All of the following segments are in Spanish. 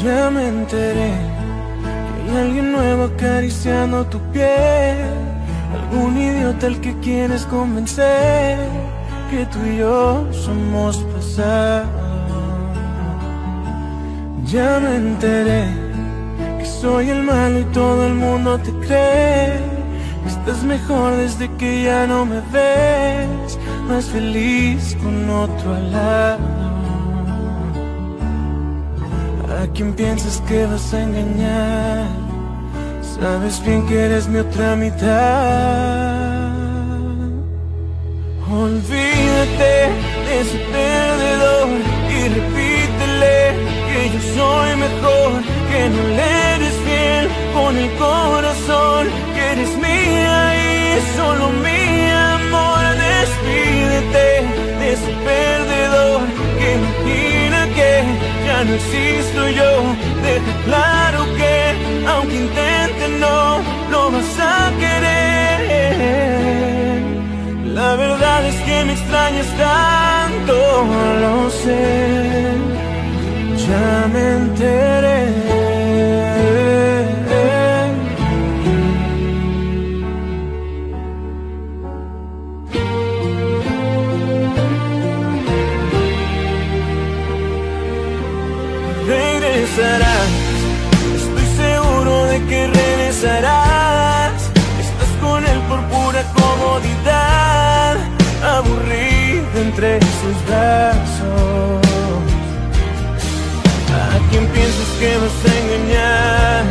Ya me enteré que hay alguien nuevo acariciando tu piel, algún idiota al que quieres convencer que tú y yo somos pasado. Ya me enteré que soy el malo y todo el mundo te cree. Estás mejor desde que ya no me ves, más feliz con otro al lado. ¿A quién piensas que vas a engañar? Sabes bien que eres mi otra mitad. Olvídate de ese perdedor y repítele que yo soy mejor, que no le eres fiel con el corazón, que eres mía y solo mi amor. Despídete de ese perdedor que imagina que ya no existo yo. Deja claro que aunque intente no lo vas a querer. La verdad es que me extrañas tanto, lo sé. Ya me enteré. Regresarás, estoy seguro de que regresarás. Estás con él por pura comodidad, aburrida entre sus brazos. ¿A quién piensas que vas a engañar?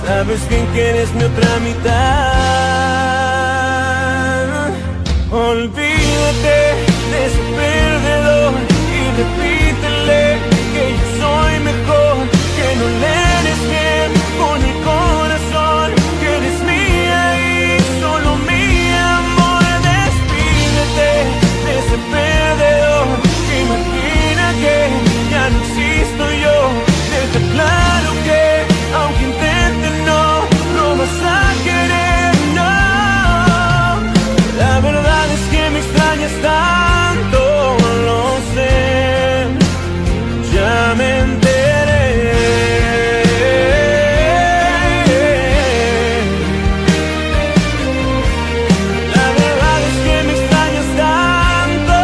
Sabes bien que eres mi otra mitad. Olvídate de ese perdedor y repítele que yo soy mejor, que no le eres bien con el corazón, que eres mía y solo mi amor. Despídete de ese perdedor que imagina que ya no existo yo. Deja claro que aunque intente no lo vas a querer, no. La verdad es que me extrañas tanto, lo sé. Ya me enteré. La verdad es que me extrañas tanto,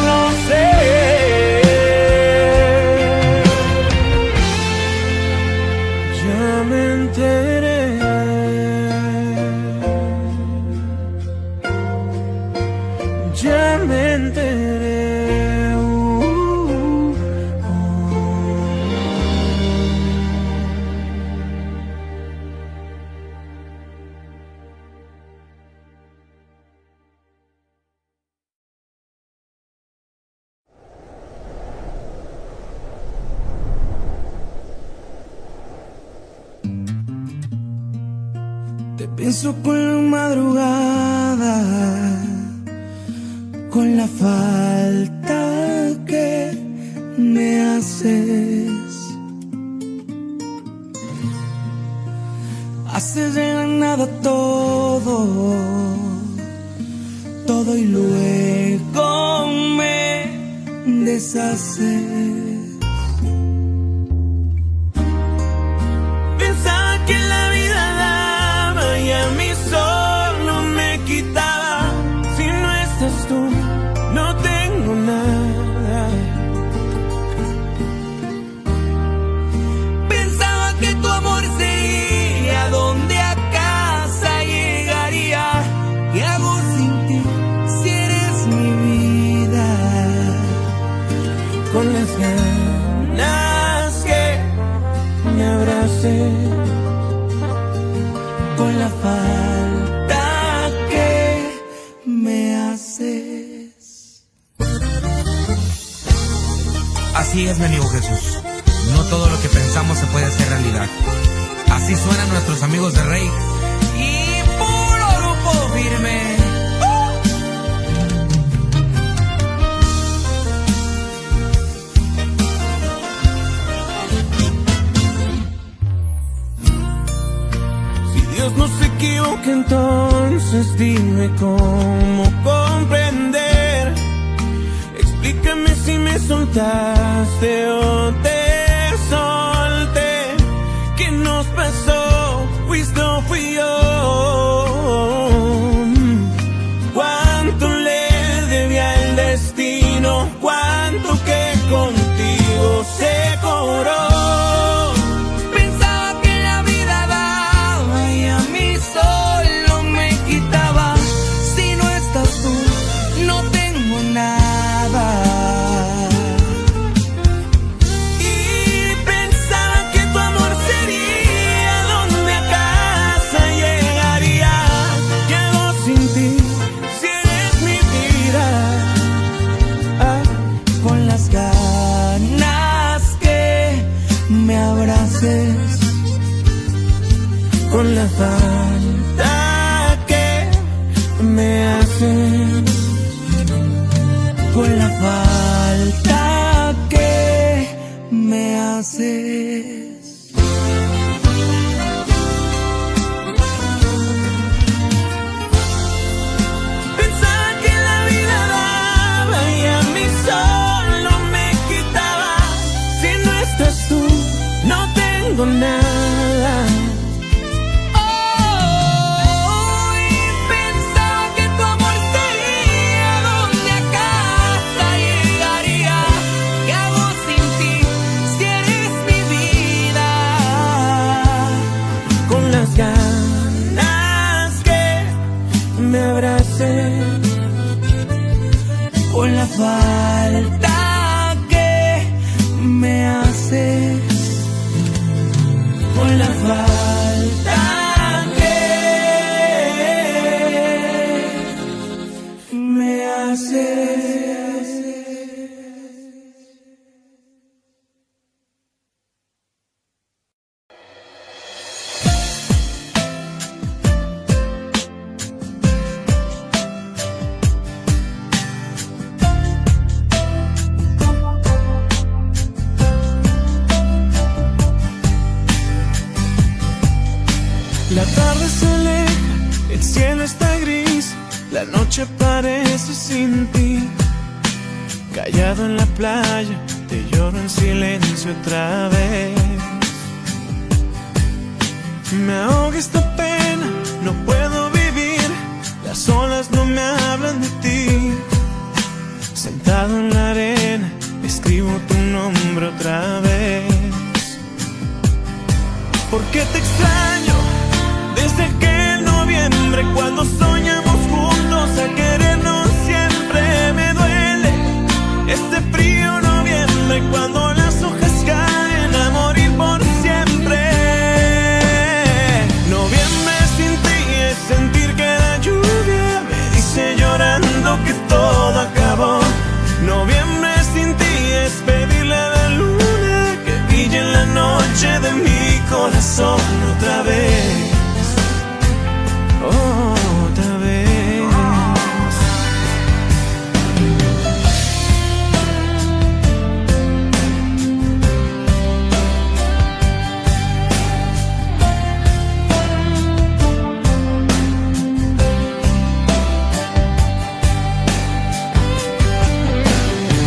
lo sé. Ya me enteré. Ya me enteré. Te pienso con la madrugada, con la falta que me haces. Haces de la nada todo, todo y luego me deshaces. Pensaba que la vida daba y a mí solo me quitaba. Si no estás tú, no tengo nada. Pensaba que tu amor sería donde a casa llegaría. ¿Qué hago sin ti si eres mi vida? Con las ganas que me abraces, con la falta que me haces. Así es, mi amigo Jesús. No todo lo que pensamos se puede hacer realidad. Así suenan nuestros amigos de Rey y puro grupo firme. Si Dios no se equivoca, entonces dime cómo comprender. Explícame si me soltaste o te solté. abraces con la falta que me haces, con la falta que me haces. Nada. Oh, y pensaba que tu amor sería donde a casa llegaría. ¿Qué hago sin ti si eres mi vida? Con las ganas que me abraces, con la falta que me haces, con la falta que me haces. La tarde se aleja, el cielo está gris, la noche parece sin ti. Callado en la playa, te lloro en silencio otra vez. Me ahoga esta pena, no puedo vivir, las olas no me hablan de ti. Sentado en la arena, escribo tu nombre otra vez. ¿Por qué te extraño? Desde aquel noviembre cuando soñamos juntos a querernos siempre, me duele este frío noviembre cuando las hojas caen a morir por siempre. Noviembre sin ti es sentir que la lluvia me dice llorando que todo acabó. Noviembre sin ti es pedirle a la luna que brille en la noche de mi corazón otra vez. Otra vez.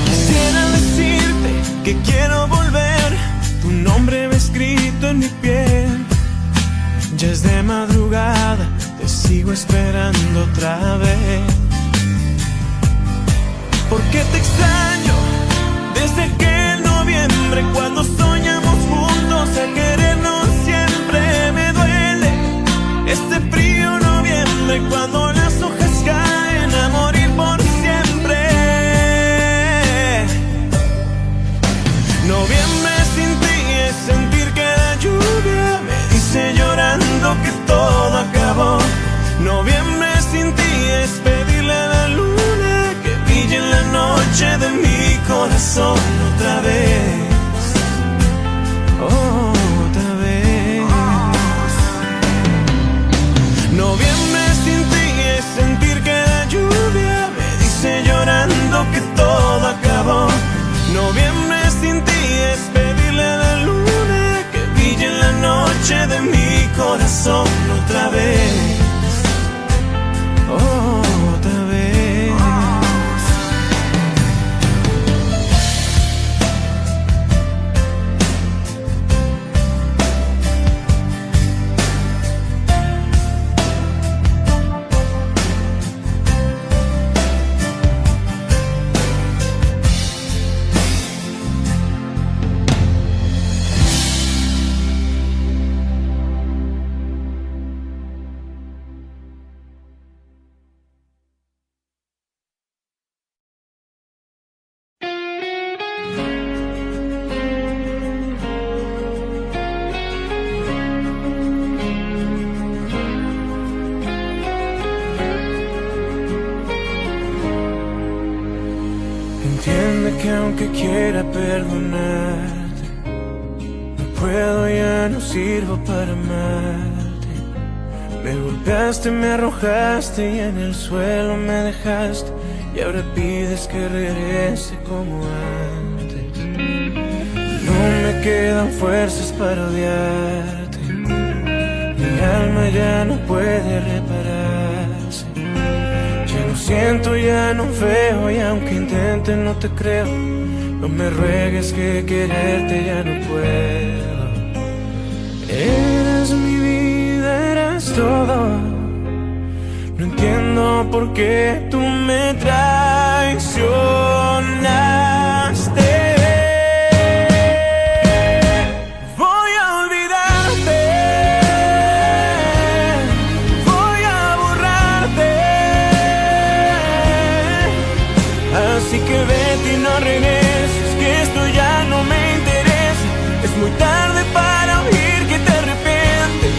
Quisiera decirte que quiero volver, tu nombre va escrito en mi piel. Ya es de madrugada, te sigo esperando otra vez. ¿Por qué te extraño? Desde aquel noviembre cuando soñamos juntos a querernos siempre, me duele este frío noviembre cuando las hojas caen a morir por siempre. Noviembre sin ti es sentir que la lluvia me dice llorando que todo acabó. Noviembre sin ti es pedirle a la luna que brille en la noche de mi corazón otra vez. Otra vez. Noviembre sin ti es sentir que la lluvia me dice llorando que todo acabó. Noviembre sin ti es pedirle a la luna que brille en la noche de mi corazón otra vez. Otra vez. Entiende que aunque quiera perdonarte, no puedo, ya no sirvo para amarte. Me golpeaste, me arrojaste y en el suelo me dejaste. Y ahora pides que regrese como antes. No me quedan fuerzas para odiarte. Mi alma ya no puede repararse. Ya no siento, ya no veo, y aunque intente no te creo. No me ruegues que quererte ya no puedo. Eras mi vida, eras todo. No entiendo por qué tú me traicionaste. Voy a olvidarte, voy a borrarte. Así que vete y no regreses, que esto ya no me interesa. Es muy tarde para oír que te arrepientes.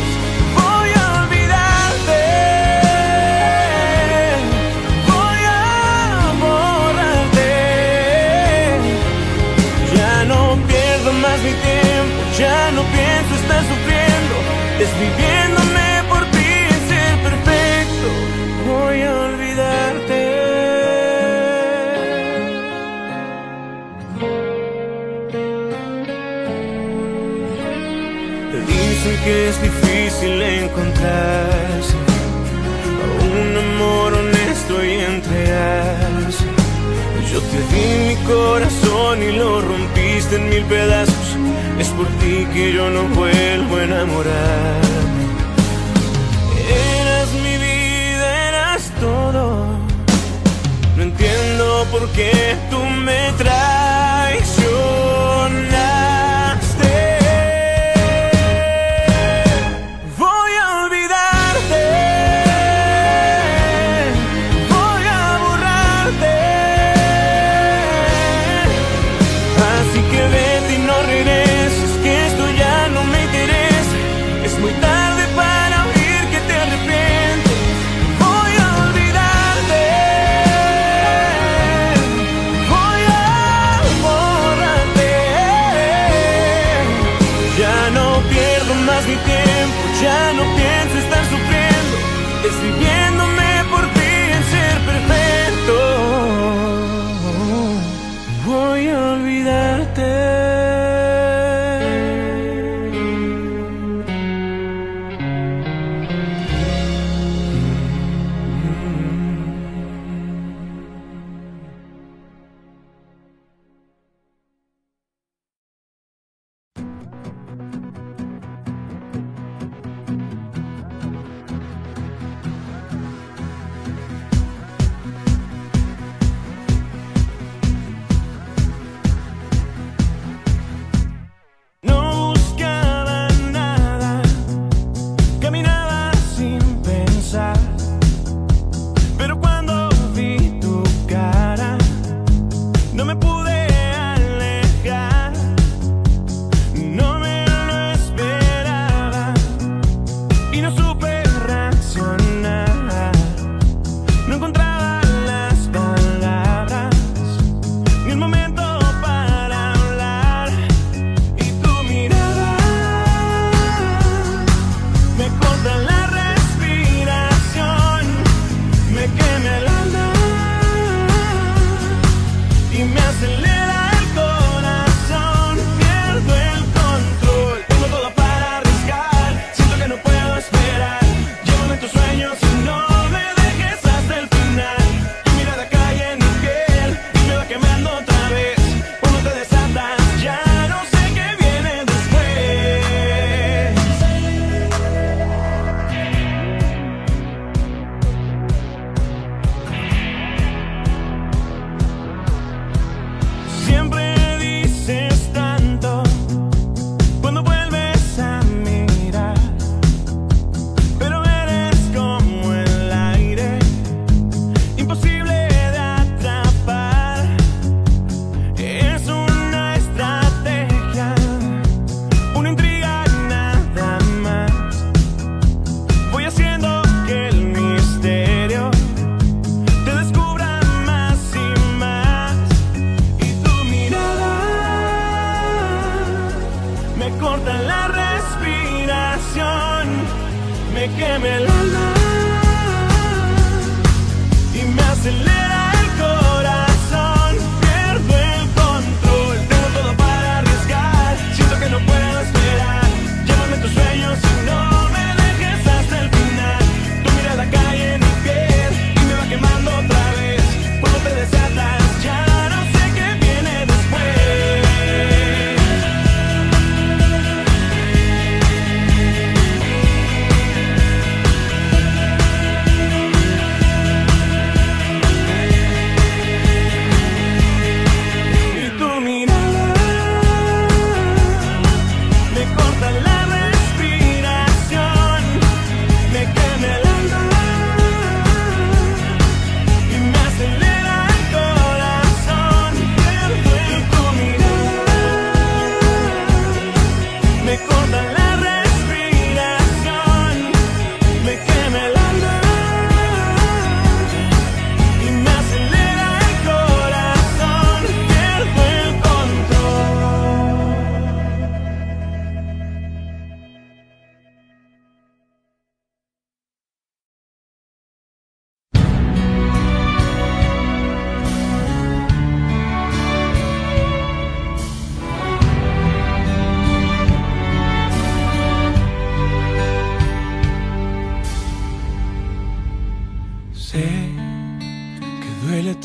Voy a olvidarte, voy a borrarte. Ya no pierdo más mi tiempo, ya no pienso estar sufriendo, desviviéndome por ti en ser perfecto. Voy a olvidarte. Dicen que es difícil encontrarse a un amor honesto y entregarse. Yo te di mi corazón y lo rompiste en mil pedazos. Es por ti que yo no vuelvo a enamorarme. Eras mi vida, eras todo. No entiendo por qué tú me traicionaste. Voy a olvidarte, voy a borrarte. Así que vete y no regreses, que esto ya no me interesa. Es muy tarde para oír que te arrepientes. Voy a olvidarte, voy a borrarte. Ya no pierdo más mi tiempo, ya no pienso estar sufriendo, desviviéndome por ti en ser perfecto. Voy a olvidarte. la respiración, me quema el alma y me acelera el corazón. Pierdo el control, tengo todo para arriesgar. Siento que no puedo esperar. Llévame tus sueños y no me dejes hasta el final. Tu mirada cae en mi piel y me va quemando otra vez. Cuando te desatas, ya no sé qué viene después.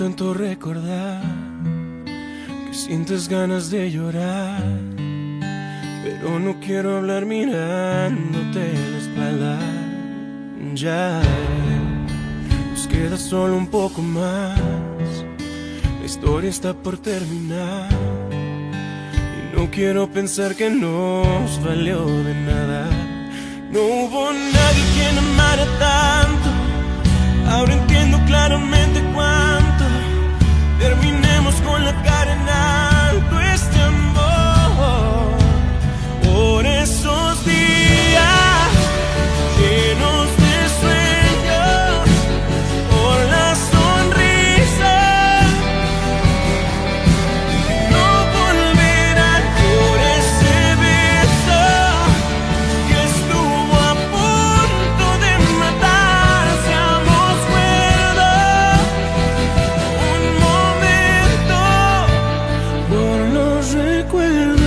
Tanto recordar que sientes ganas de llorar, pero no quiero hablar mirándote la espalda. Ya nos queda solo un poco más, la historia está por terminar y no quiero pensar que nos valió de nada. No hubo nadie quien amara tanto, ahora entiendo claramente cuánto. Terminemos con la cara en alto este amor. Por esos días llenos de sueños, por la sonrisa, no volverá por ese beso que estuvo a punto de matar. Seamos cuerdos un momento por los recuerdos.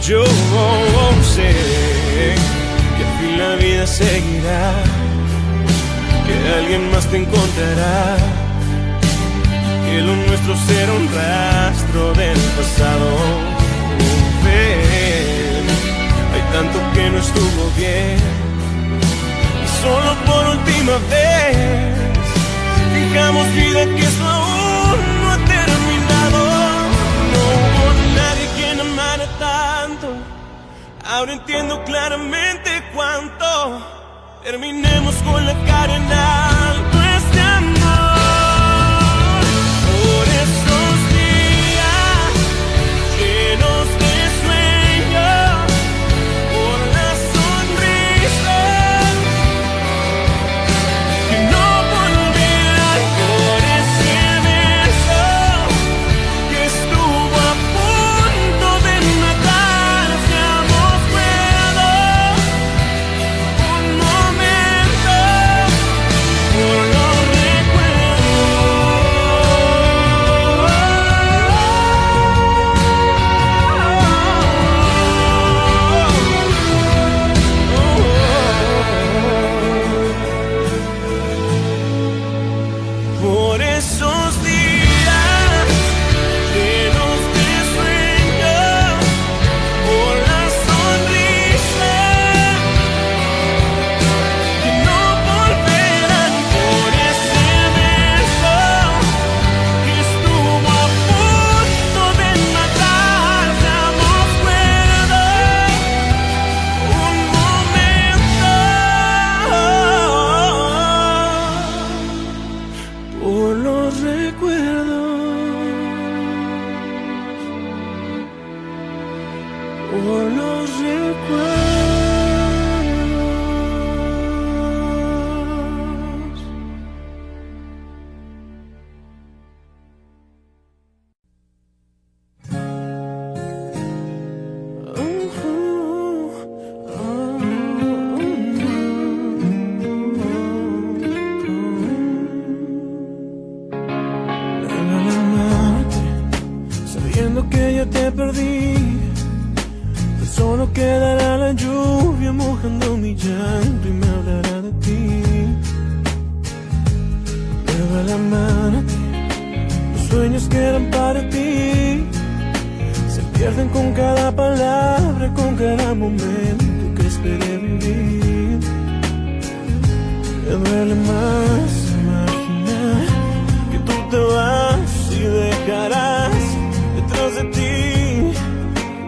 Yo sé que al fin la vida seguirá, que alguien más te encontrará, que lo nuestro será un rastro del pasado. Ven, hay tanto que no estuvo bien, y solo por última vez fijamos vida que esto aún no ha terminado. No hubo nadie quien amara tanto, ahora entiendo claramente cuánto. Terminemos con la cara en alto este amor. Por esos días llenos de sueños, por la sonrisa que no volverá, por ese beso que estuvo a punto de matar. Seamos cuerdos un momento pierden con cada palabra, con cada momento que esperé vivir. Me duele más imaginar que tú te vas y dejarás detrás de ti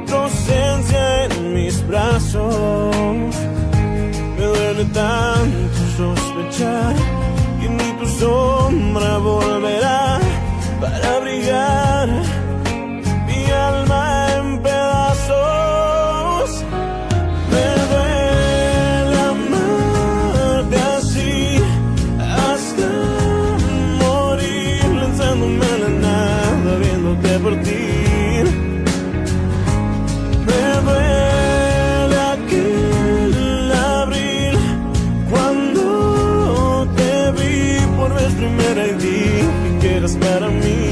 tu ausencia en mis brazos. Me duele tanto sospechar que ni tu sombra volverá para abrigar mi alma en pedazos. Me duele amarte así hasta morir, lanzándome a la nada, viéndote partir. Me duele aquel abril cuando te vi por vez primera y dije que eras para mí.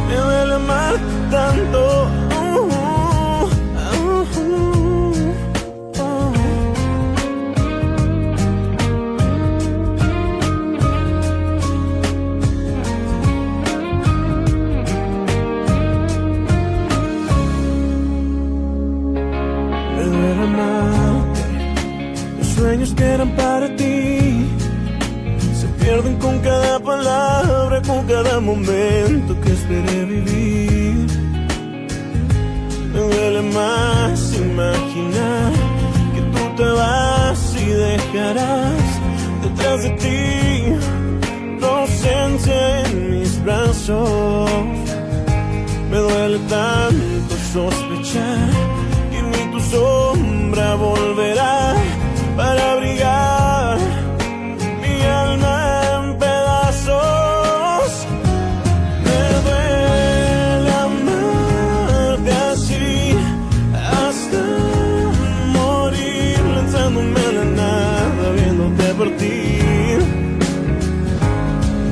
Me duele amar tanto. Me duele amarte. Los sueños que eran para ti se pierden con cada palabra, con cada momento que esperé vivir. Me duele más imaginar que tú te vas y dejarás detrás de ti tu ausencia en mis brazos. Me duele tanto sospechar que ni tu sombra volverá para abrigar mi alma en pedazos. Me duele amarte así hasta morir, lanzándome a la nada, viéndote partir.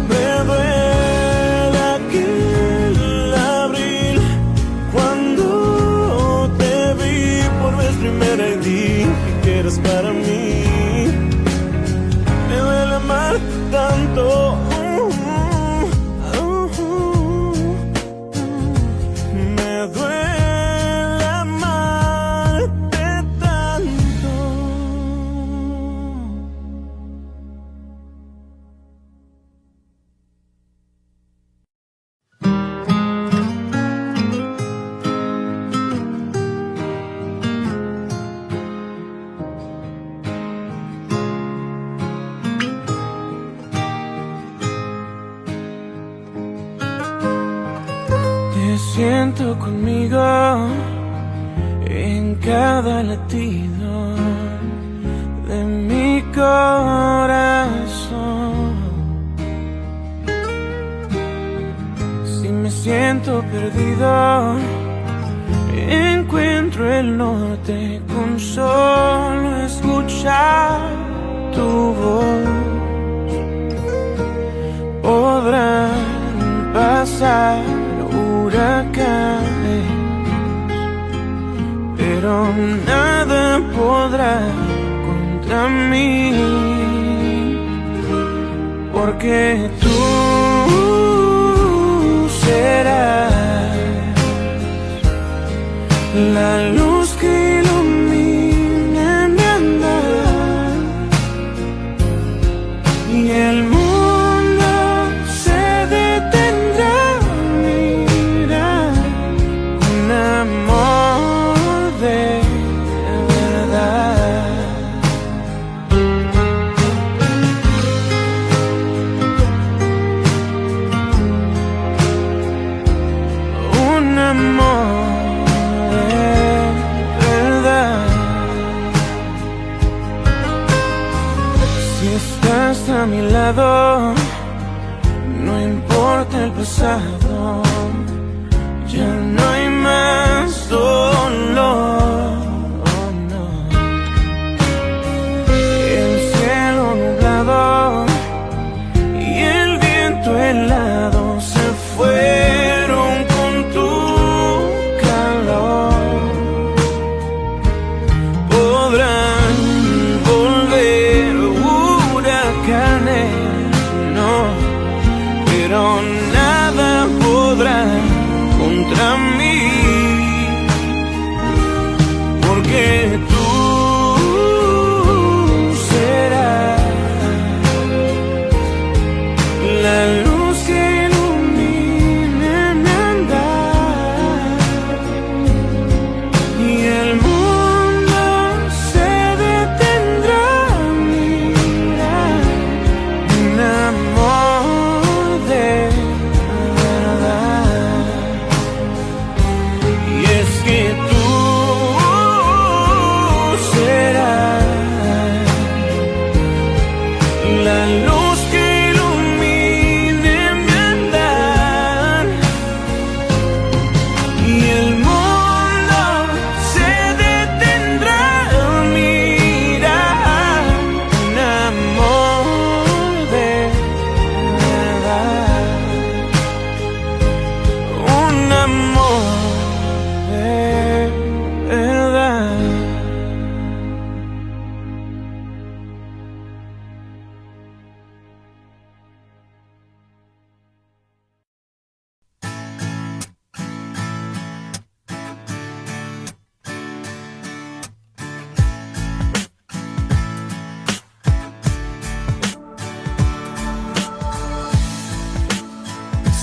Me duele aquel abril cuando te vi por vez primera y dije que eras para mí. Me duele amar tanto. Me duele amarte tanto. Te siento conmigo en cada latido de mi corazón. Si me siento perdido, encuentro el norte con solo escuchar tu voz. Podrán pasar huracanes, pero nada podrá contra mí, porque tú serás la luz que ilumina mi andar y el mundo se detendrá a mirar un amor de verdad. Un amor de verdad. Si estás a mi lado, no importa el pasado, ya no hay más dolor, oh no. El cielo nublado y el viento helado se fueron con tu calor. Podrán volver huracanes, no, pero nada podrá contra mí.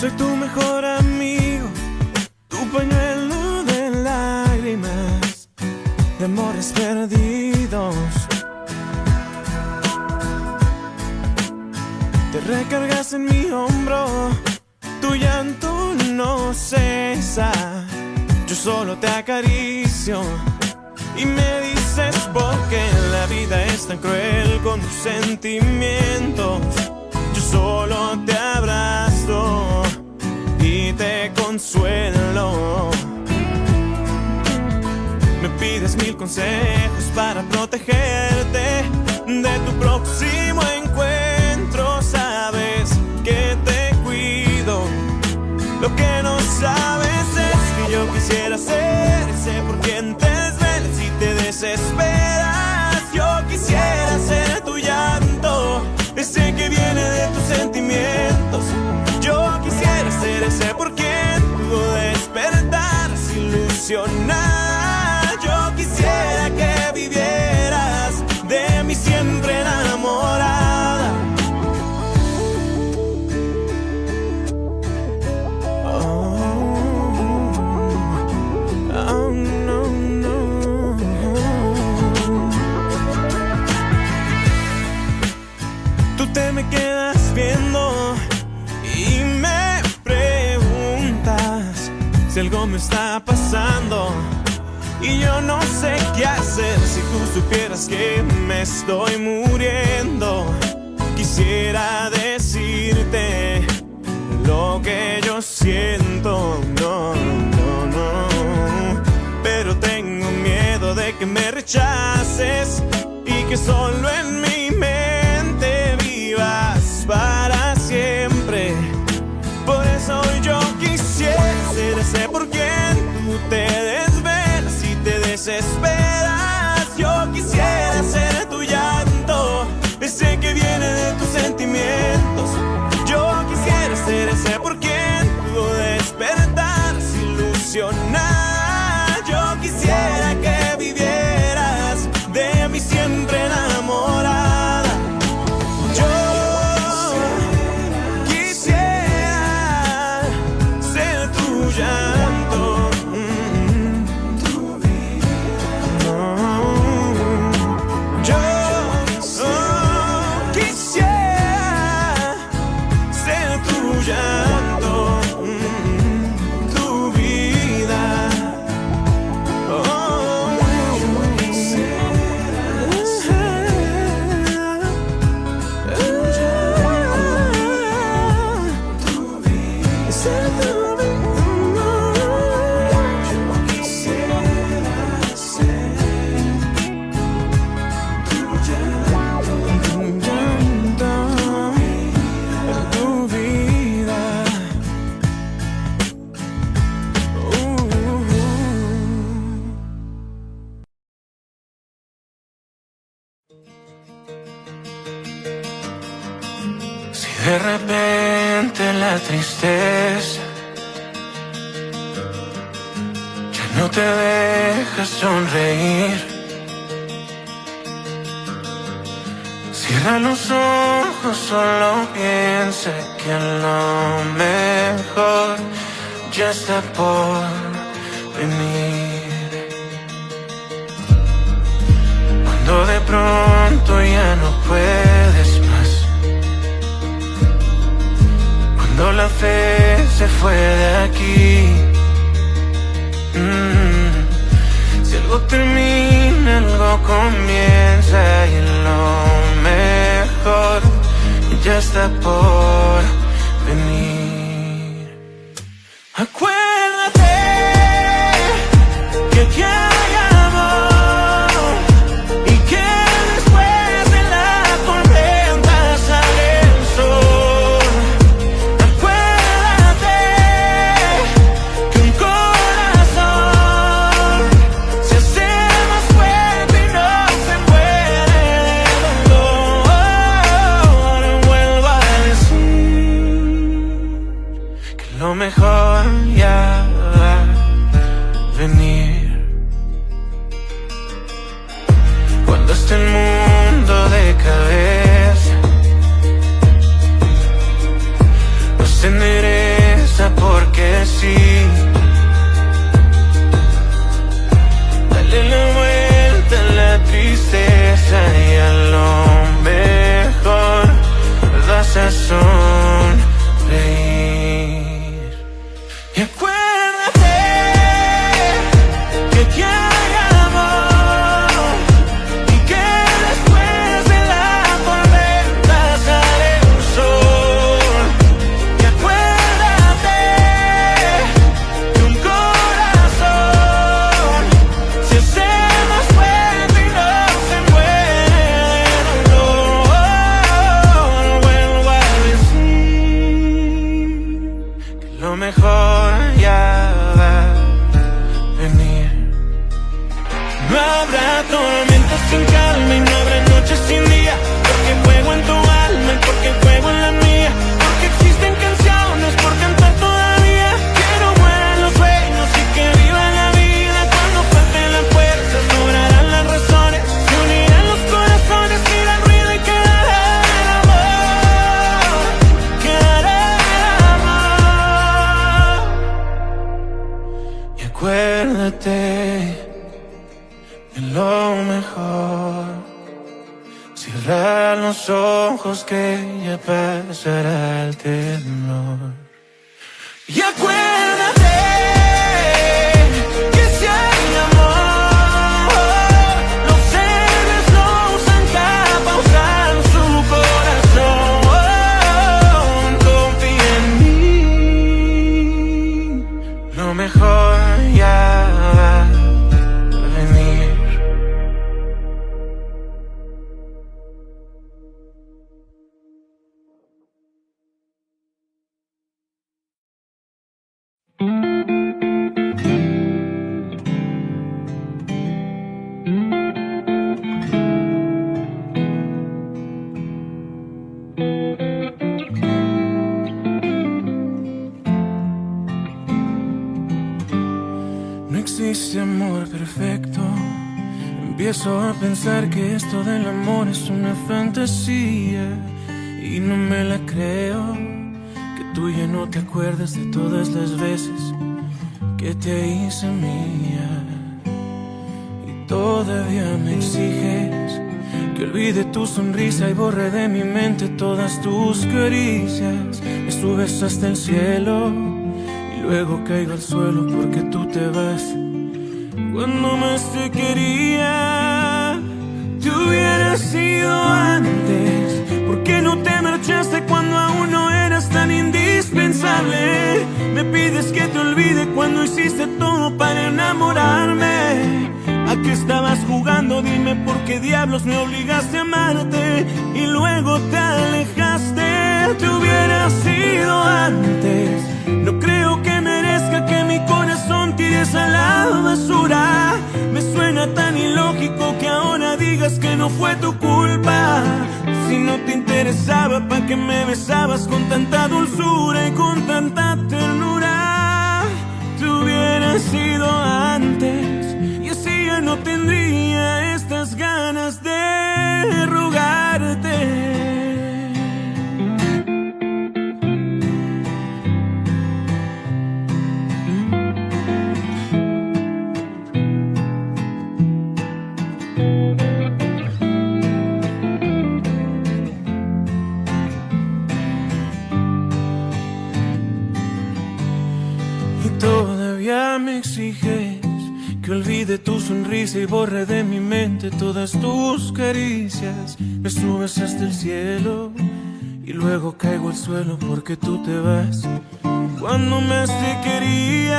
soy tu mejor amigo, tu pañuelo de lágrimas, de amores perdidos. Te recargas en mi hombro, tu llanto no cesa. Yo solo te acaricio y me dices por qué la vida es tan cruel con tus sentimientos. Yo solo te abrazo y te consuelo. Me pides 1000 consejos para protegerte de tu próximo encuentro. Sabes que te cuido. Lo que no sabes es que yo quisiera ser ese por quien te desvelas y te desesperas. Yo quisiera ser tu llanto, ese que viene de tus sentimientos. Yo quisiera ser ese por quien tú despertaras ilusionada. Yo quisiera que vivieras de mí siempre enamorada. Te me quedas viendo y me preguntas si algo me está pasando y yo no sé qué hacer. Si tú supieras que me estoy muriendo, quisiera decirte lo que yo siento. No, no, no, pero tengo miedo de que me rechaces y que solo en mi mente vivas para siempre. Por eso yo quisiera ser ese por quien tú te desvelas y te desesperas. Yo quisiera ser tu llanto, ese que viene de tus sentimientos. Yo quisiera ser ese por quien tú despertaras ilusionada. Yo quisiera que vivieras de mí siempre enamorada. Yo quisiera ser tu llanto, tu vida. Yo quisiera ser tu llanto, tu vida. Si de repente la tristeza ya no te deja sonreír, cierra los ojos, solo piensa que lo mejor ya está por venir. Cuando de pronto ya no puedes más, cuando la fe se fue de aquí, si algo termina, algo comienza y lo mejor ya está por venir. Acuérdate que aquí hay amor y que después de la tormenta sale el sol. Acuérdate que un corazón se hace más fuerte y no se muere de dolor. Vuelvo a decir Cierra los ojos que ya pasará el temor. Y acuérdate que si hay amor, los seres no usan capa, usan su corazón. Confía en mí, lo mejor ya va a venir. No existe amor perfecto. Empiezo a pensar que esto del amor es una fantasía y no me la creo. Que tú ya no te acuerdas de todas las veces que te hice mía. Y todavía me exiges que olvide tu sonrisa y borre de mi mente todas tus caricias. Me subes hasta el cielo y luego caigo al suelo porque tú te vas. Cuando más te quería, te hubiera sido antes. ¿Por qué no te marchaste cuando aún no eras tan indispensable? Me pides que te olvide cuando hiciste todo para enamorarme. ¿A qué estabas jugando? Dime por qué diablos me obligaste a amarte y luego te alejaste. Te hubiera sido antes. No creo que merezca que mi corazón tires a la basura. Me suena tan ilógico que ahora digas que no fue tu culpa. Si no te interesaba, ¿pa' qué me besabas con tanta dulzura y con tanta ternura? Te hubiera sido antes y así ya no tendría estas ganas de rogarte. Todavía me exiges que olvide tu sonrisa y borre de mi mente todas tus caricias. Me subes hasta el cielo y luego caigo al suelo porque tú te vas. Cuando más te quería,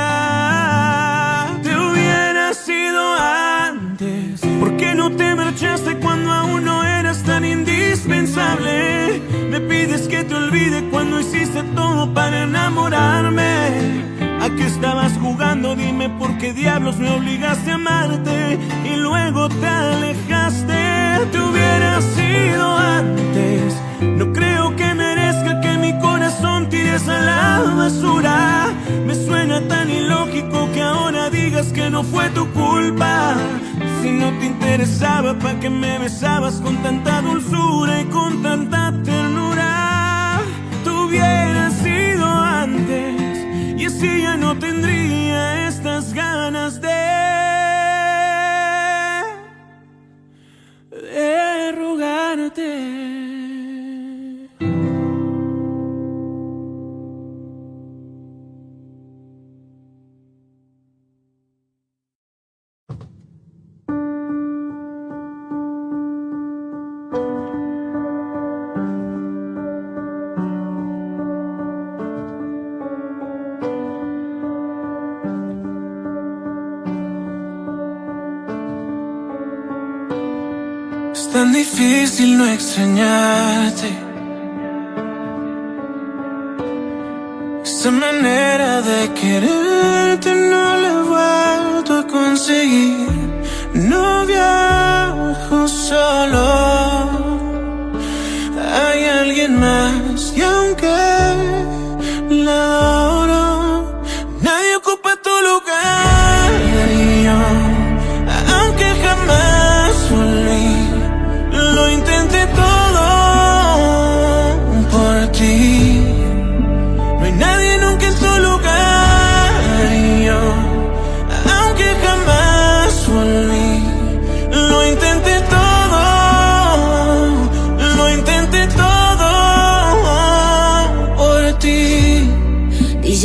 te hubiera sido antes. ¿Por qué no te marchaste cuando aún no eras tan indispensable? Me pides que te olvide cuando hiciste todo para enamorarme. ¿A qué estabas jugando? Dime por qué diablos me obligaste a amarte y luego te alejaste. Te hubiera sido antes. No creo que merezca que mi corazón tires a la basura. Me suena tan ilógico que ahora digas que no fue tu culpa. Si no te interesaba, ¿pa' qué me besabas con tanta dulzura y con tanta ternura? Te hubiera sido antes y así ya no tendría estas ganas de rogarte. Es tan difícil no extrañarte. Esa manera de quererte no la he vuelto a conseguir. No viajo solo, hay alguien más y aunque la adoro, nadie ocupa tu lugar. Y yo, aunque jamás volví, lo intenté todo por ti. No hay nadie nunca en tu lugar. Y yo, aunque jamás volví, lo intenté todo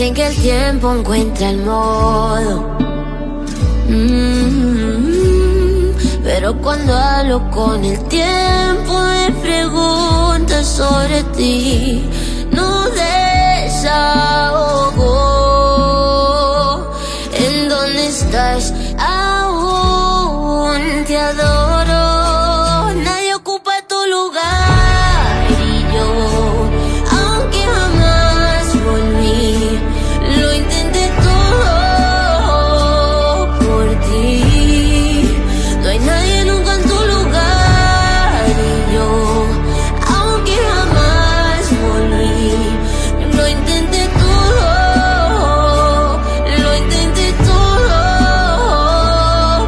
Dicen que el tiempo encuentra el modo. Pero cuando hablo con el tiempo me pregunta sobre ti. No desahogo. ¿En dónde estás? Aún te adoro. Nadie ocupa tu lugar y yo, aunque jamás volví, lo intenté todo por ti. No hay nadie nunca en tu lugar y yo, aunque jamás volví, lo intenté todo, lo intenté todo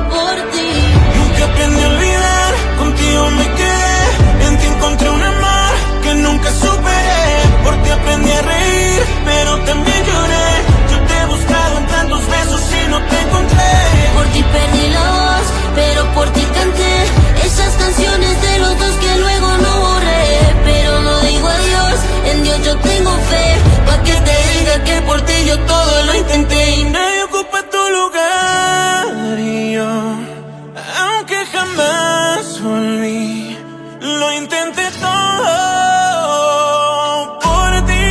por ti. Nunca aprendí a olvidar, contigo me quedé. En ti encontré un amor que nunca superé. Por ti aprendí a reír, pero también lloré. Yo te he buscado en tantos besos y no te encontré. Por ti perdí la voz, pero por ti canté esas canciones de los dos que luego no borré. Pero no digo adiós, en Dios yo tengo fe, pa' que te diga que por ti yo todo lo intenté y Nadie ocupa tu lugar y yo, aunque jamás volví, lo intenté todo por ti.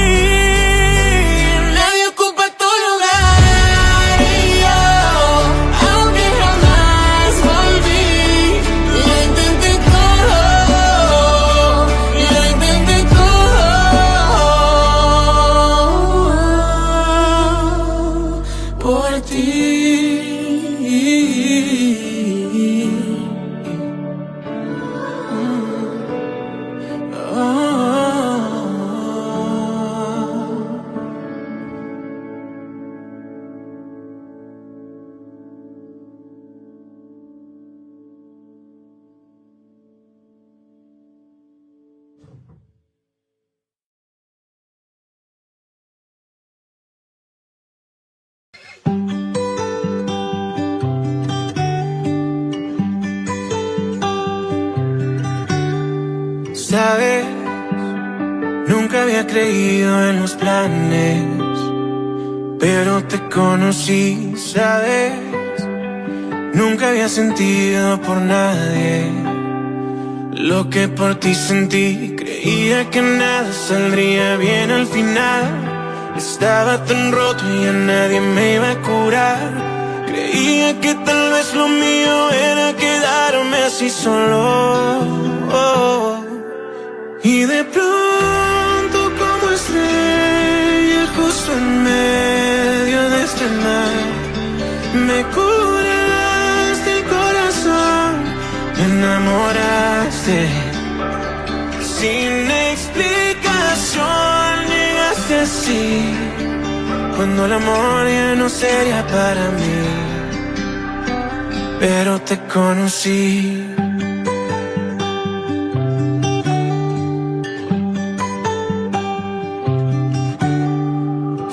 Nadie ocupa tu lugar y yo, aunque jamás volví, lo intenté todo, lo intenté todo por ti. Sabes, nunca había creído en los planes, pero te conocí, sabes. Nunca había sentido por nadie lo que por ti sentí. Creía que nada saldría bien al final. Estaba tan roto y a nadie me iba a curar. Creía que tal vez lo mío era quedarme así solo. Y de pronto como estrella justo en medio de este mar, me curaste el corazón, me enamoraste. Sin explicación llegaste así, cuando el amor ya no sería para mí, pero te conocí.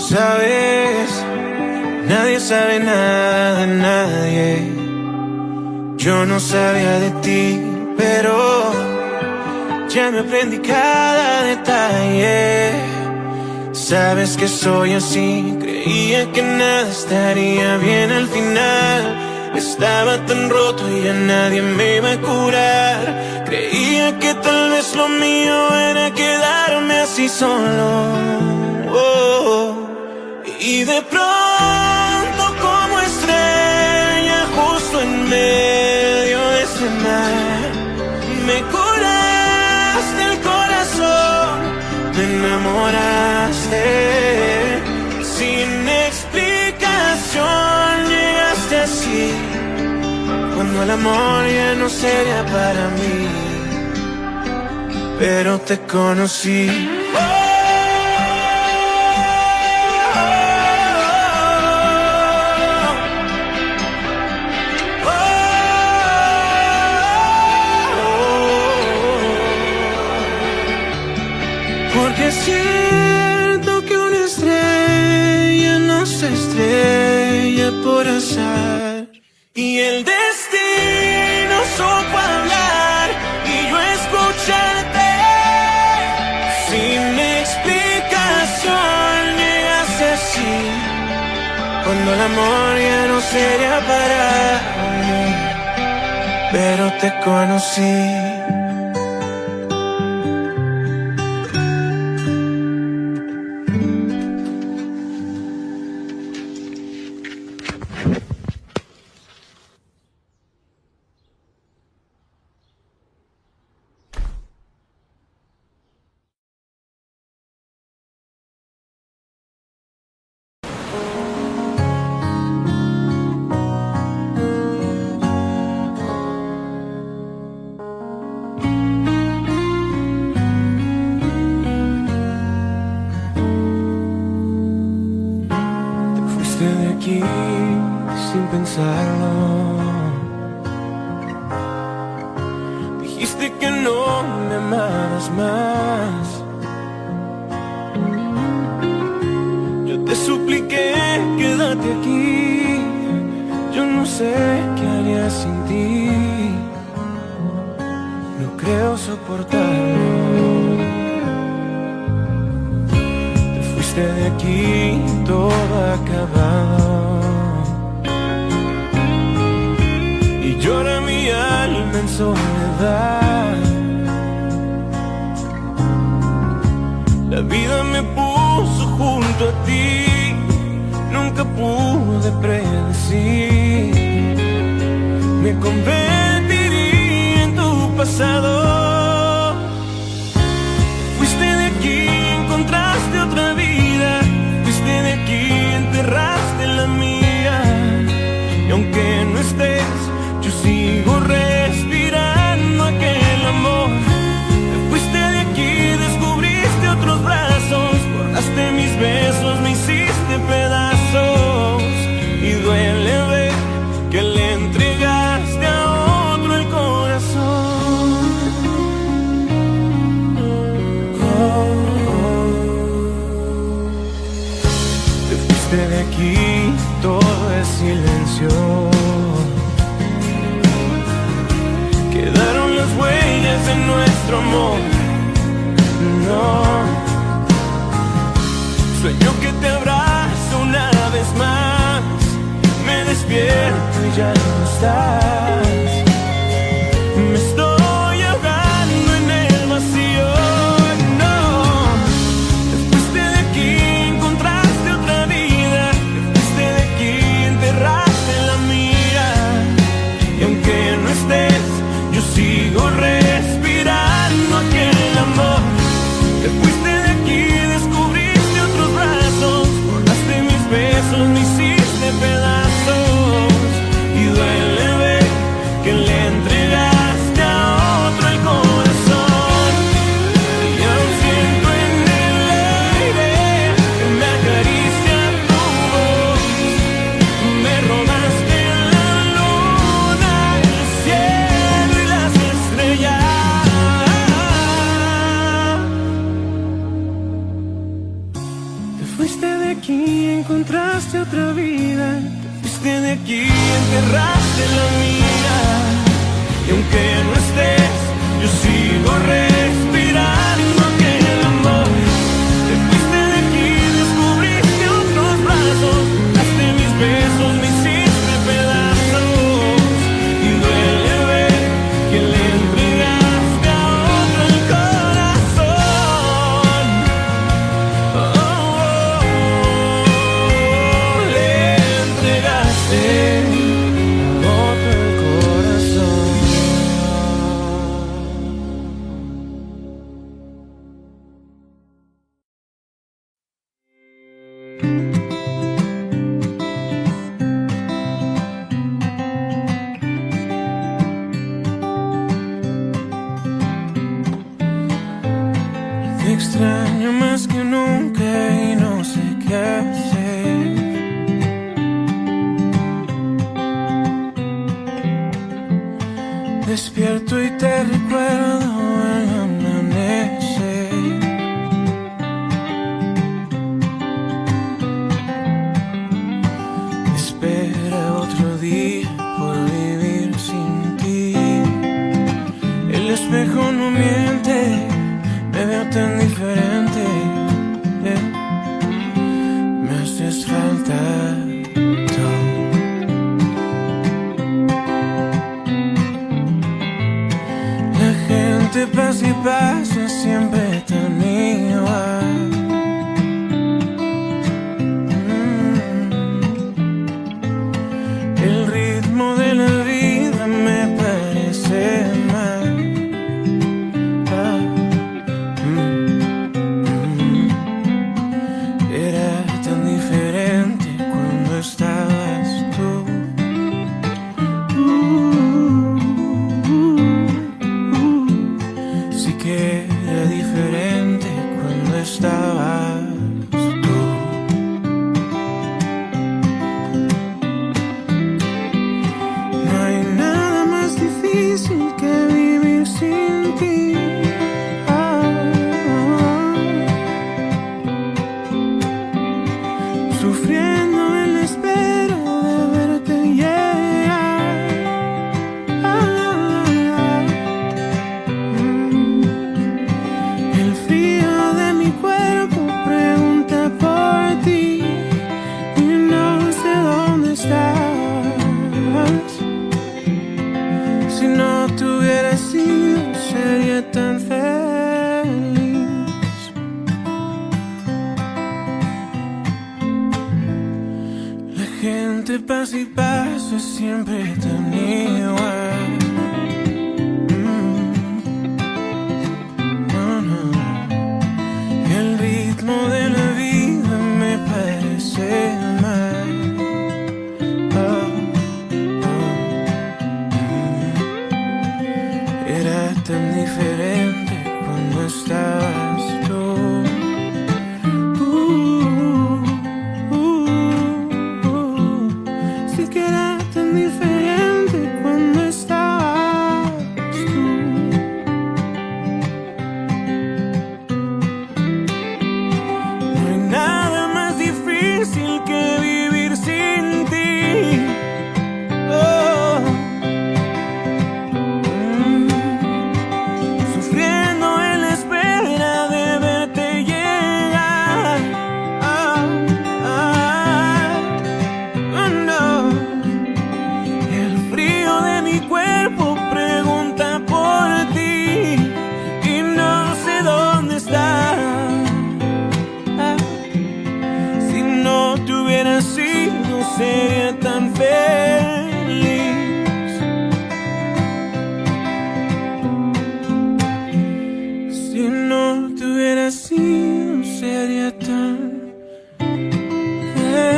Sabes, nadie sabe nada de nadie. Yo no sabía de ti, pero ya me aprendí cada detalle. Sabes que soy así, creía que nada estaría bien al final. Estaba tan roto y a nadie me iba a curar. Creía que tal vez lo mío era quedarme así solo. Y de pronto como estrella justo en medio de ese mar, me curaste el corazón, me enamoraste. Sin explicación llegaste así, cuando el amor ya no sería para mí, pero te conocí. Porque es cierto que una estrella no se estrella por azar, y el destino supo hablar y yo escucharte. Sin explicación llegaste así, cuando el amor ya no sería para mí, pero te conocí. Sin pensarlo, dijiste que no me amabas más. Yo te supliqué, quédate aquí. Yo no sé qué haría sin ti. No creo soportarlo. Te fuiste de aquí, todo acabado. Llora mi alma en soledad. La vida me puso junto a ti, nunca pude predecir. Me convertiría en tu pasado. Fuiste de aquí, encontraste otra vida. Fuiste de aquí, enterraste la mía. Y aunque no estés, yo sigo respirando aquel amor. Te fuiste de aquí, descubriste otros brazos. Borraste mis besos, me hiciste pedazos. Y duele ver que le entregaste a otro el corazón. Te fuiste de aquí, todo es silencio. Quedaron las huellas de nuestro amor. No, sueño que te abrazo una vez más. Me despierto y ya no estás. Me estoy ahogando en el vacío. No, te fuiste de aquí, encontraste otra vida. Te fuiste de aquí, enterraste la mía. Y aunque no estés, yo sigo respirando aquel amor. Te fuiste de aquí, descubriste otros brazos. Borraste mis besos, me hiciste pedazos. Y duele ver que le entregaste a otro el corazón. Y aún siento en el aire que me acaricia tu voz. Me robaste la luna, el cielo y las estrellas. Te fuiste de aquí, encontraste otra vida. Te fuiste de aquí, enterraste la mía. Y aunque no estés, yo sigo respirando aquel amor. Te fuiste de aquí, descubriste otros brazos. Daste mis besos, me hiciste pedazos. Y duele ver que le entregaste a otro el corazón. Oh, oh, oh, le entregaste a otro el corazón. Te extraño más que nunca y no sé qué hacer. Despierto y te recuerdo al amanecer. Espera otro día por vivir sin ti. El espejo no miente, me veo tan diferente. Me haces falta. gente pasa y pasa siempre tan igual. El ritmo de la vida me parece mal. Era tan diferente cuando estabas tú. Sí que era diferente cuando estabas tú. No hay nada más difícil que vivir sin ti. Sufriendo en la espera de verte llegar. El frío de mi cuerpo pregunta por ti y no sé dónde estás. Si no te hubiera sido, sería tan feliz. La gente pasa y pasa siempre tan igual. No, no. El ritmo de la vida me parece mal. Era tan diferente cuando estabas tú. Sí que era tan diferente cuando estabas tú. No hay nada más difícil que vivir sin ti. Oh. Sufriendo en la espera de verte llegar. Oh, no. El frío de mi cuerpo pregunta por ti y no sé dónde estás. Si no te hubiera sido, sería tan feliz. Si no te hubiera sido, sería tan feliz.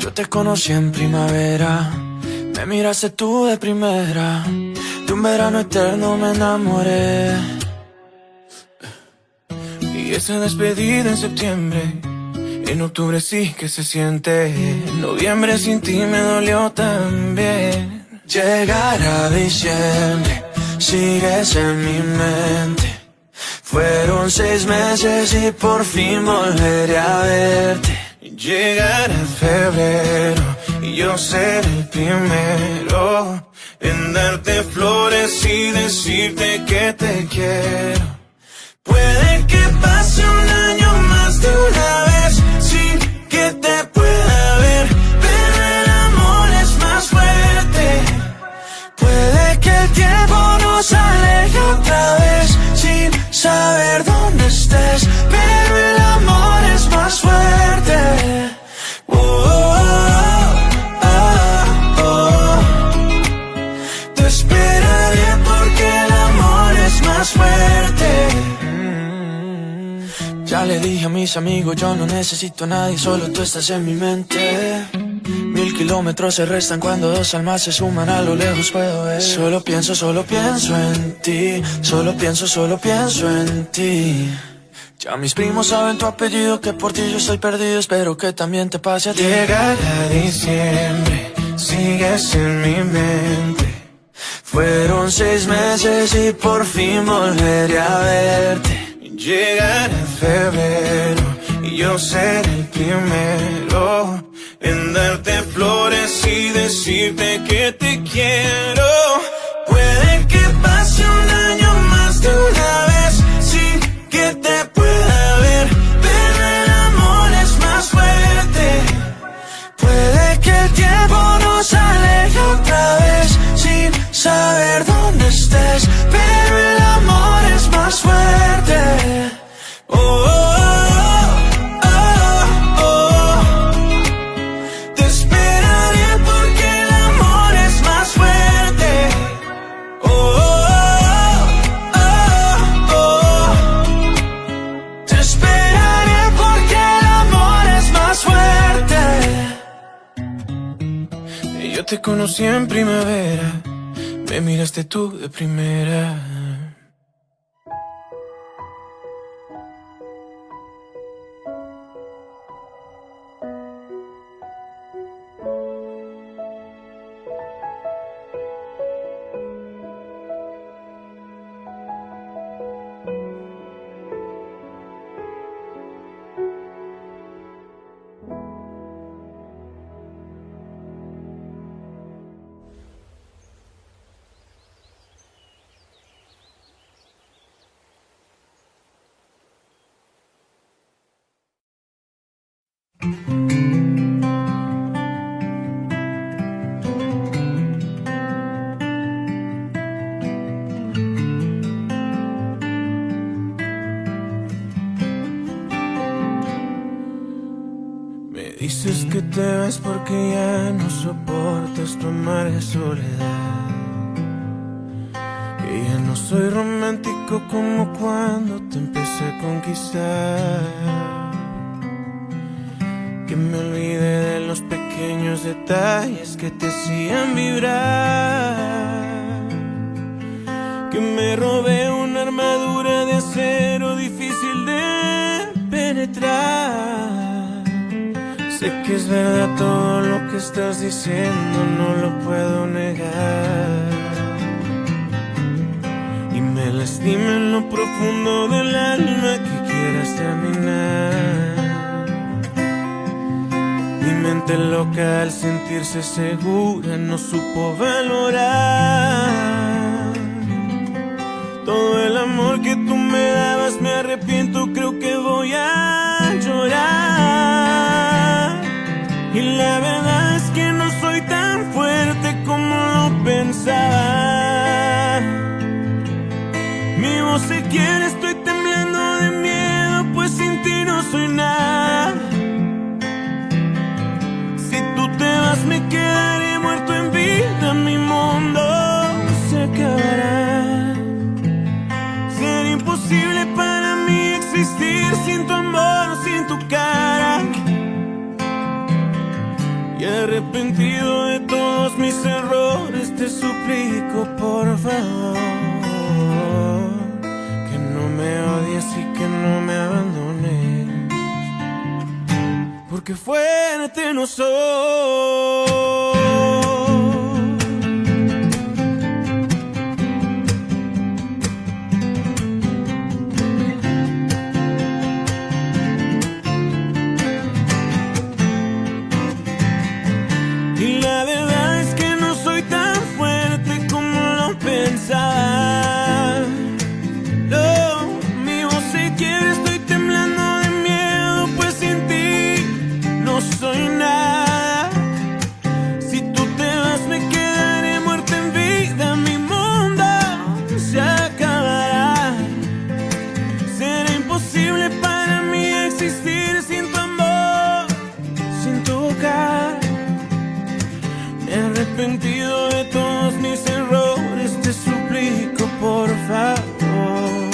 Yo te conocí en primavera, me miraste tú de primera, de un verano eterno me enamoré. Y esa despedida en septiembre, en octubre sí que se siente. En noviembre sin ti me dolió también. Llegará diciembre, sigues en mi mente. Fueron 6 meses y por fin volveré a verte. Llegará febrero y yo seré el primero en darte flores y decirte que te quiero. Puede que pase un año más de una vez sin que te pueda ver, pero el amor es más fuerte. Puede que el tiempo nos aleje otra vez sin saber dónde estés, pero el amor es más fuerte. Oh, oh, oh, oh. Te esperaré porque el amor es más fuerte. Ya le dije a mis amigos, yo no necesito a nadie, solo tú estás en mi mente. 1000 kilómetros se restan cuando 2 almas se suman, a lo lejos puedo ver. Solo pienso en ti, solo pienso en ti. Ya mis primos saben tu apellido, que por ti yo estoy perdido, espero que también te pase a ti. Llegará diciembre, sigues en mi mente. Fueron 6 meses y por fin volveré a verte. Llegará febrero y yo seré el primero en darte flores y decirte que te quiero. Puede que pase un año más de una vez sin que te pueda ver, pero el amor es más fuerte. Puede que el tiempo nos aleje otra vez sin saber dónde estés, pero el amor es más fuerte. Oh, oh, oh, oh, oh. Te esperaré porque el amor es más fuerte. Oh, oh, oh, oh. Te esperaré porque el amor es más fuerte. Yo te conocí en primavera, me miraste tú de primera. Dices que te vas porque ya no soportas tu amarga soledad, que ya no soy romántico como cuando te empecé a conquistar, que me olvidé de los pequeños detalles que te hacían vibrar, que me robé una armadura de acero difícil de penetrar. Sé que es verdad todo lo que estás diciendo, no lo puedo negar. Y me lastima en lo profundo del alma que quieras terminar. Mi mente loca al sentirse segura no supo valorar todo el amor que tú me dabas. Me arrepiento, creo que voy a llorar. Y la verdad es que no soy tan fuerte como lo pensaba. Mi voz se quiere, estoy temblando de miedo, pues sin ti no soy nada. Si tú te vas me quedaré muerto en vida, mi mundo se acabará. Será imposible para mí existir sin tu amor, sin tu cara. Y arrepentido de todos mis errores, te suplico por favor que no me odies y que no me abandones, porque fuerte no soy. Y la verdad es que no soy tan fuerte como lo pensaba. No, mi voz se quiere, estoy temblando de miedo, pues sin ti no soy nada. Si tú te vas me quedaré muerta en vida, mi mundo se acabará. Será imposible para mí existir sin tu amor, sin tu cara. Arrepentido de todos mis errores, te suplico por favor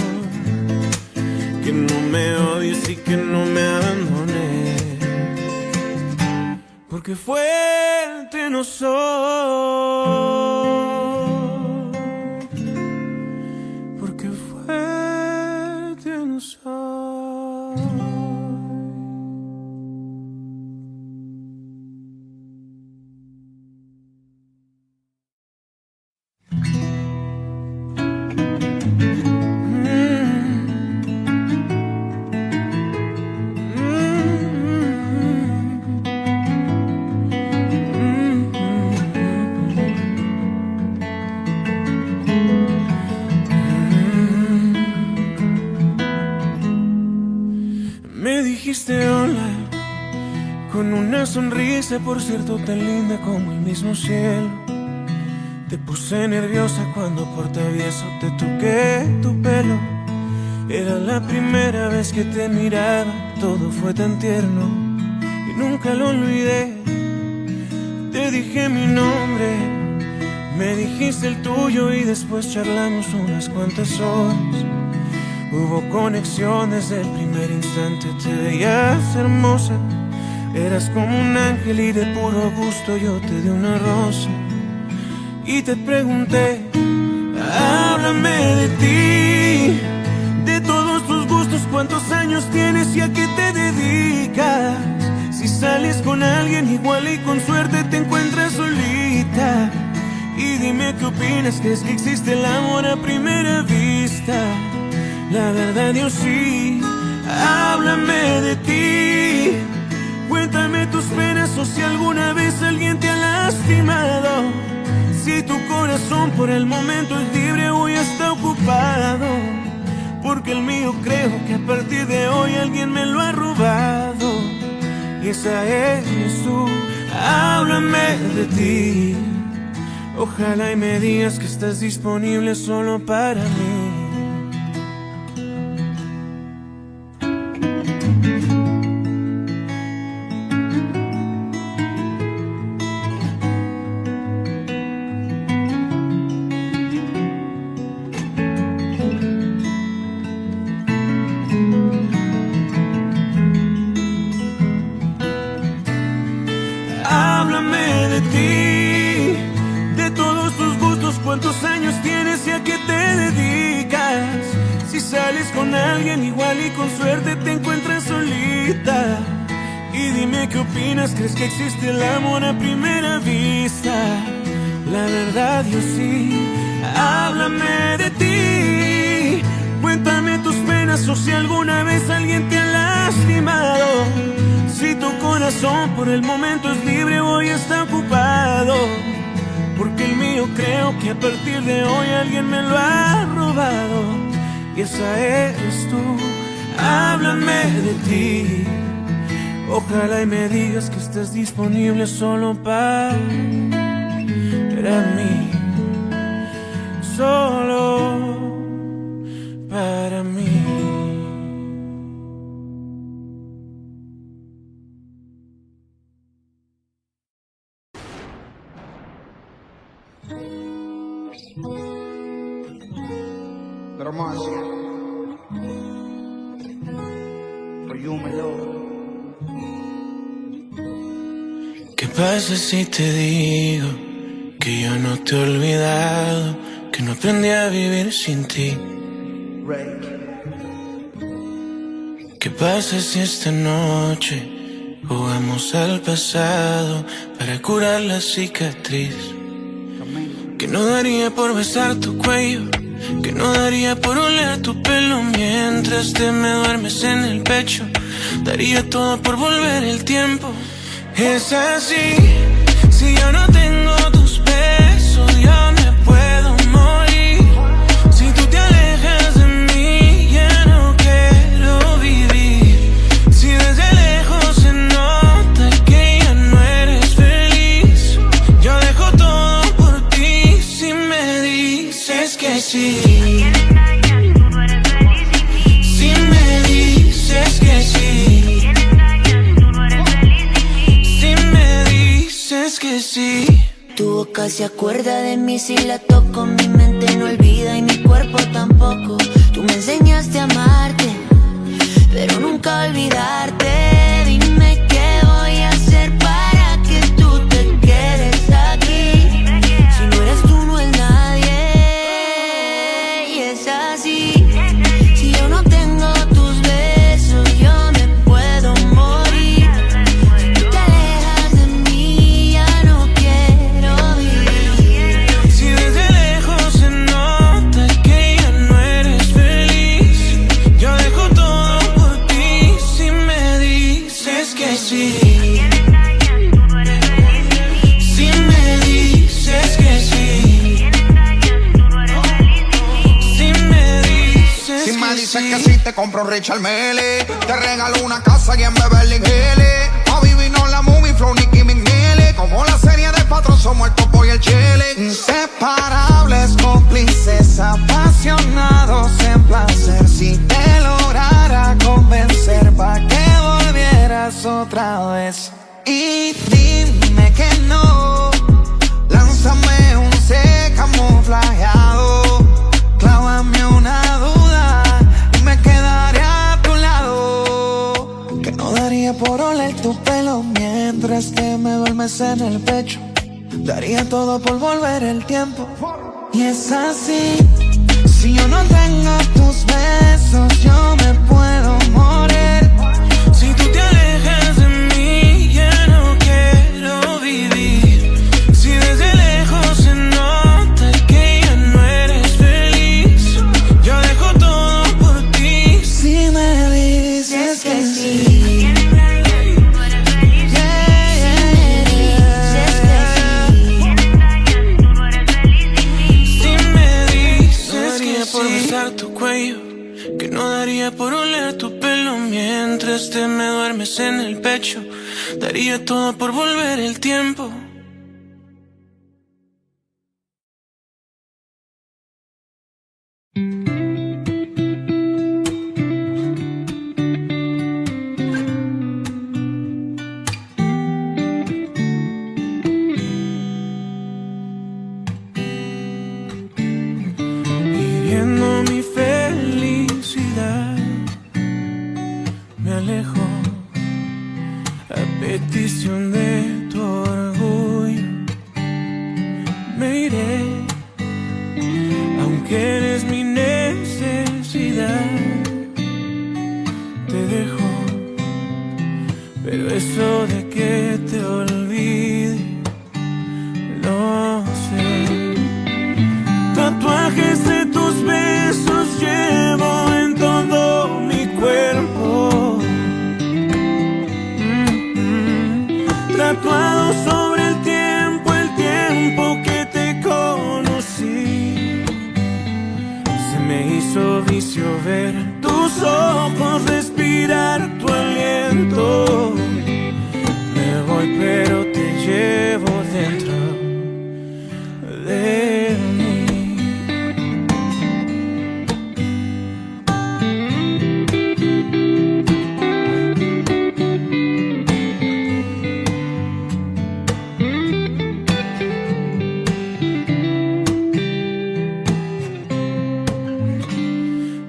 que no me odies y que no me abandones, porque fuerte no soy, porque fuerte no soy. con una sonrisa, por cierto, tan linda como el mismo cielo. Te puse nerviosa cuando por travieso te toqué tu pelo. Era la primera vez que te miraba, todo fue tan tierno y nunca lo olvidé. Te dije mi nombre, me dijiste el tuyo y después charlamos unas cuantas horas. Hubo conexión desde el primer instante, te veías hermosa. Eras como un ángel y de puro gusto yo te di una rosa. Y te pregunté, háblame de ti, de todos tus gustos, cuántos años tienes y a qué te dedicas. Si sales con alguien igual y con suerte te encuentras solita. Y dime qué opinas, ¿crees que existe el amor a primera vista? La verdad yo sí, háblame de ti. Cuéntame tus penas o si alguna vez alguien te ha lastimado. Si tu corazón por el momento es libre o ya está ocupado. Porque el mío creo que a partir de hoy alguien me lo ha robado. Y esa eres tú, háblame de ti. Ojalá y me digas que estás disponible solo para mí. Háblame de ti, de todos tus gustos, cuántos años tienes y a qué te dedicas. Si sales con alguien igual y con suerte te encuentras solita. Y dime qué opinas, ¿crees que existe el amor a primera vista? La verdad yo sí, háblame de ti. Cuéntame tus penas o si alguna vez alguien te ha lastimado. Si tu corazón por el momento es libre hoy está ocupado. Porque el mío creo que a partir de hoy alguien me lo ha robado. Y esa eres tú, háblame de ti. Ojalá y me digas que estás disponible solo para mí. Solo para mí. Gracias. For you, my love. ¿Qué pasa si te digo que yo no te he olvidado, que no aprendí a vivir sin ti? ¿Qué pasa si esta noche jugamos al pasado para curar la cicatriz? Que no daría por besar tu cuello, que no daría por oler tu pelo mientras te me duermes en el pecho. Daría todo por volver el tiempo. Es así, si yo no tengo tus besos, yo me puedo morir. Si tú te alejas de mí, ya no quiero vivir. Si desde lejos se nota que ya no eres feliz, yo dejo todo por ti si me dices que sí. Si me dices que sí. Que sí. Tu boca se acuerda de mí si la toco, mi mente no olvida y mi cuerpo tampoco. Tú me enseñaste a amarte, pero nunca olvidarte. Dime qué voy a hacer para que tú te quedes aquí. Si no eres tú, no es nadie. Y es así. Si yo no tengo tus besos, yo me puedo morir. Si tú te alejas de mí, ya no quiero vivir. Si desde lejos se nota que ya no eres feliz, yo dejo todo por ti si me dices que sí. Si me dices que sí. Si me dices Si me que dices sí. que sí, te compro Richard Mille. Te regalo una casa y en Beverly Hills. A vivir no la la movie, Flow, Nicki McNeely. Como la serie de Patrón, somos el Topo y el Chile. Inseparables, cómplices, apasionados en placer. Si te lograra convencer pa' que volvieras otra vez. Y dime que no, lánzame un C camuflajeado. Clávame una duda y me quedaré a tu lado. Que no daría por oler tu pelo mientras que me duermes en el pecho. Daría todo por volver el tiempo. Y es así, si yo no tengo tus besos, yo me puedo morir. Si tú te alejas de mí, ya no quiero vivir. Si desde lejos se nota que ya no eres feliz, yo dejo todo por ti. Si me dices que sí. Tu cuello, que no daría por oler tu pelo mientras te me duermes en el pecho. Daría todo por volver el tiempo. Petición de tu orgullo, me iré, aunque eres mi necesidad. Te dejo, pero eso de que te olvide, no sé. Tatuajes de tus besos llevo en todo mi cuerpo. Tatuado sobre el tiempo que te conocí. Se me hizo vicio ver tus ojos, respirar tu aliento. Me voy pero te llevo dentro de mí.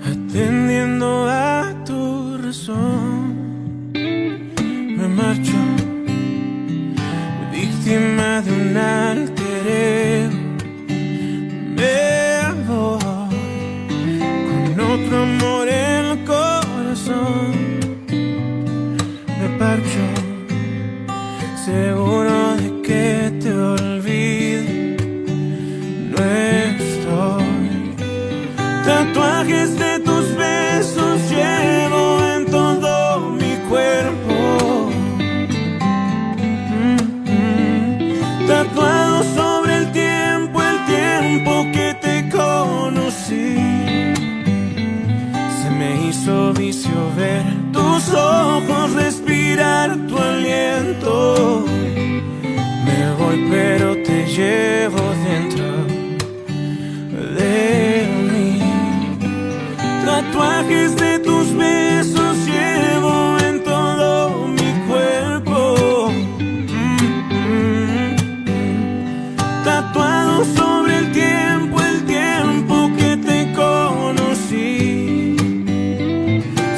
Atendiendo a tu razón, me marcho, víctima de un alter ego. Me voy con otro amor en el corazón. Me parcho, seguro de que te olvide. No estoy. Tatuajes de tus besos llevo en todo mi cuerpo. Tatuado sobre el tiempo que te conocí. Se me hizo vicio ver tus ojos, respirar tu aliento. Me voy pero te llevo dentro de mí. Tatuajes de tus besos llevo en todo mi cuerpo. Tatuado sobre el tiempo que te conocí.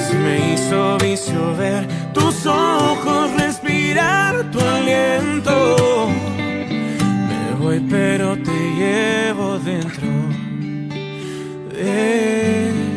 Se me hizo vicio ver tus ojos, respirar tu aliento. Me voy pero te llevo dentro de mí.